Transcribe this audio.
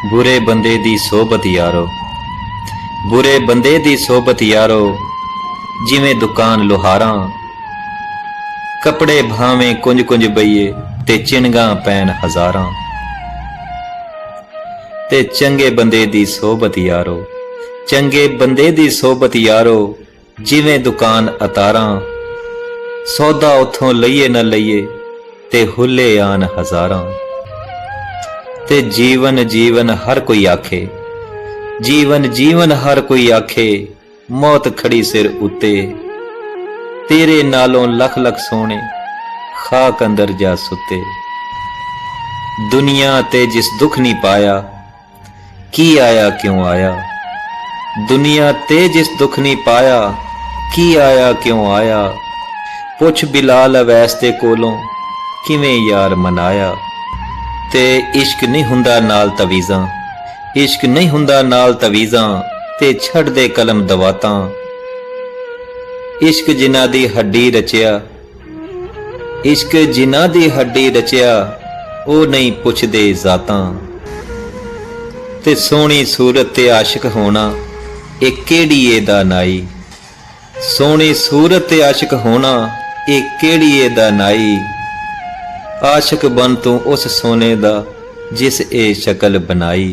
बुरे बंदे दी सोबत यारो, बुरे बंदे दी सोबत यारो, जिवें दुकान लोहारां। कपड़े भावें कुंज कुंज बईए ते चिणगां पैन हज़ारां। ते चंगे बंदे दी सोबत यारो, चंगे बंदे दी सोबत यारो, जिवें दुकान अतारां। सौदा उथों लईए न लईए ते हुल्ले आन हज़ारां। ते जीवन जीवन हर कोई आखे, जीवन जीवन हर कोई आखे, मौत खड़ी सिर उत्ते। तेरे नालों लख लख सोने खाक अंदर जा सुते। दुनिया ते जिस दुख नहीं पाया, की आया क्यों आया। दुनिया ते जिस दुख नहीं पाया, की आया क्यों आया। पुछ बिलाल अवैस दे कोलों किवें यार मनाया। ते इश्क नहीं हुंदा नाल तवीज़ां, इश्क नहीं हुंदा नाल तवीज़ां, ते छड़ दे कलम दवातां। इश्क जिन्हां दी हड्डी रचिया, इश्क जिन्हां दी हड्डी रचिया, ओ नहीं पुछदे ज़ातां। ते सोहनी सूरत ते आशिक होना, ए केड़ी ए दानाई। सोहनी सूरत ते आशिक होना, ए केड़ी ए दानाई। आशिक बन तू उस सोने दा जिस ए शक्ल बनाई।